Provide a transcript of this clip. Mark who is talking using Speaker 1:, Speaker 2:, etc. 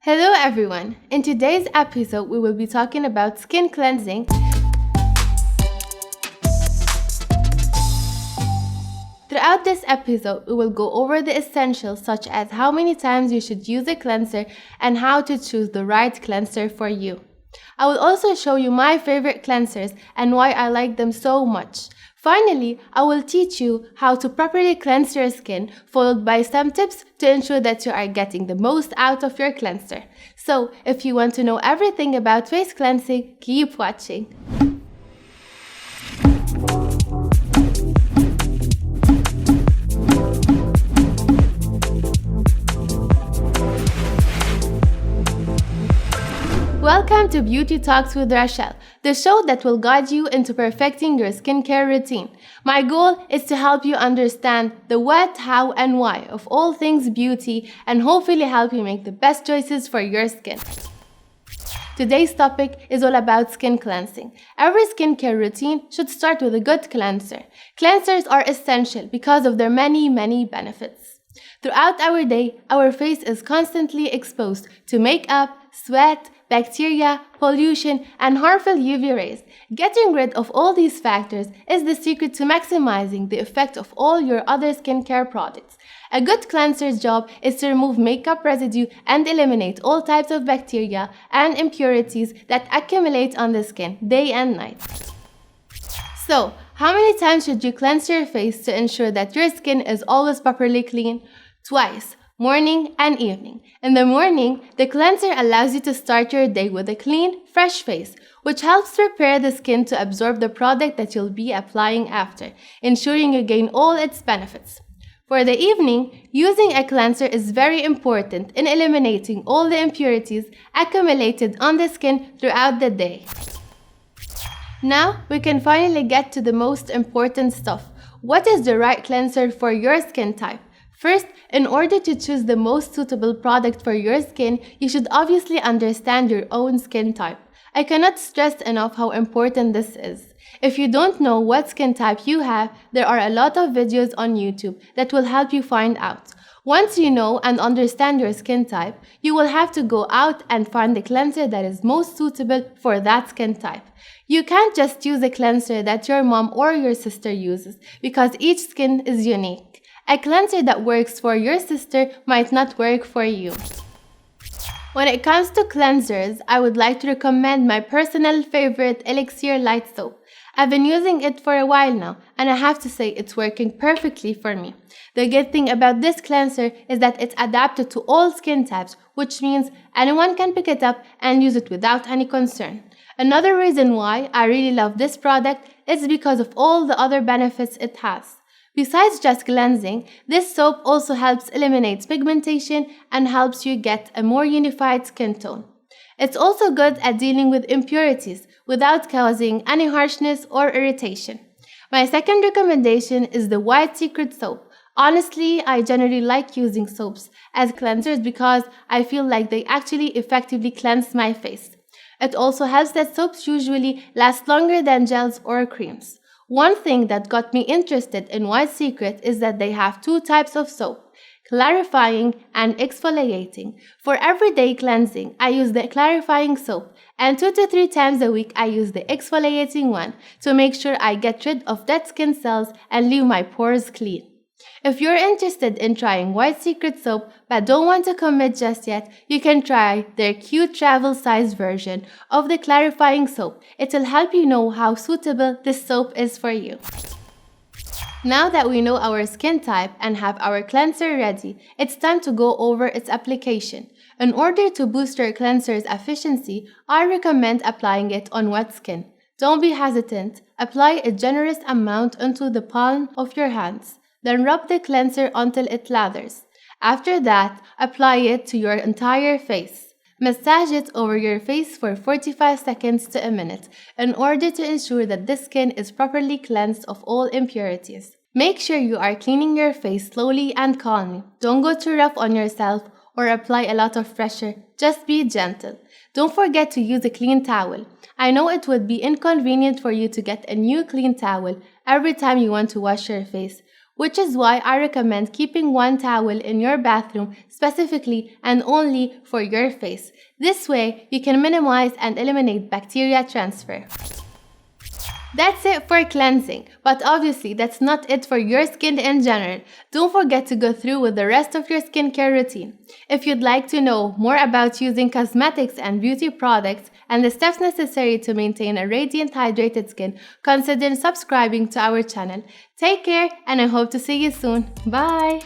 Speaker 1: Hello everyone! In today's episode, we will be talking about skin cleansing. Throughout this episode, we will go over the essentials such as how many times you should use a cleanser and how to choose the right cleanser for you. I will also show you my favorite cleansers and why I like them so much. Finally, I will teach you how to properly cleanse your skin, followed by some tips to ensure that you are getting the most out of your cleanser. So, if you want to know everything about face cleansing, keep watching. Welcome to Beauty Talks with Rachel, the show that will guide you into perfecting your skincare routine. My goal is to help you understand the what, how, and why of all things beauty and hopefully help you make the best choices for your skin. Today's topic is all about skin cleansing. Every skincare routine should start with a good cleanser. Cleansers are essential because of their many benefits. Throughout our day, our face is constantly exposed to makeup, sweat, bacteria, pollution, and harmful UV rays. Getting rid of all these factors is the secret to maximizing the effect of all your other skincare products. A good cleanser's job is to remove makeup residue and eliminate all types of bacteria and impurities that accumulate on the skin day and night. So, how many times should you cleanse your face to ensure that your skin is always properly clean? Twice. Morning and evening. In the morning, the cleanser allows you to start your day with a clean, fresh face, which helps prepare the skin to absorb the product that you'll be applying after, ensuring you gain all its benefits. For the evening, using a cleanser is very important in eliminating all the impurities accumulated on the skin throughout the day. Now, we can finally get to the most important stuff. What is the right cleanser for your skin type? First, in order to choose the most suitable product for your skin, you should obviously understand your own skin type. I cannot stress enough how important this is. If you don't know what skin type you have, there are a lot of videos on YouTube that will help you find out. Once you know and understand your skin type, you will have to go out and find the cleanser that is most suitable for that skin type. You can't just use a cleanser that your mom or your sister uses because each skin is unique. A cleanser that works for your sister might not work for you. When it comes to cleansers, I would like to recommend my personal favorite Elixir Light Soap. I've been using it for a while now, and I have to say it's working perfectly for me. The good thing about this cleanser is that it's adapted to all skin types, which means anyone can pick it up and use it without any concern. Another reason why I really love this product is because of all the other benefits it has. Besides just cleansing, this soap also helps eliminate pigmentation and helps you get a more unified skin tone. It's also good at dealing with impurities without causing any harshness or irritation. My second recommendation is the White Secret soap. Honestly, I generally like using soaps as cleansers because I feel like they actually effectively cleanse my face. It also helps that soaps usually last longer than gels or creams. One thing that got me interested in White Secret is that they have two types of soap, clarifying and exfoliating. For everyday cleansing, I use the clarifying soap, and 2 to 3 times a week I use the exfoliating one to make sure I get rid of dead skin cells and leave my pores clean. If you're interested in trying White Secret soap but don't want to commit just yet, you can try their cute travel size version of the clarifying soap. It'll help you know how suitable this soap is for you. Now that we know our skin type and have our cleanser ready, it's time to go over its application. In order to boost your cleanser's efficiency, I recommend applying it on wet skin. Don't be hesitant. Apply a generous amount onto the palm of your hands. Then rub the cleanser until it lathers. After that, apply it to your entire face. Massage it over your face for 45 seconds to a minute in order to ensure that the skin is properly cleansed of all impurities. Make sure you are cleaning your face slowly and calmly. Don't go too rough on yourself or apply a lot of pressure. Just be gentle. Don't forget to use a clean towel. I know it would be inconvenient for you to get a new clean towel every time you want to wash your face. which is why I recommend keeping one towel in your bathroom specifically and only for your face. This way, you can minimize and eliminate bacteria transfer. That's it for cleansing, but obviously that's not it for your skin in general. Don't forget to go through with the rest of your skincare routine. If you'd like to know more about using cosmetics and beauty products and the steps necessary to maintain a radiant, hydrated skin, consider subscribing to our channel. Take care, and I hope to see you soon. Bye!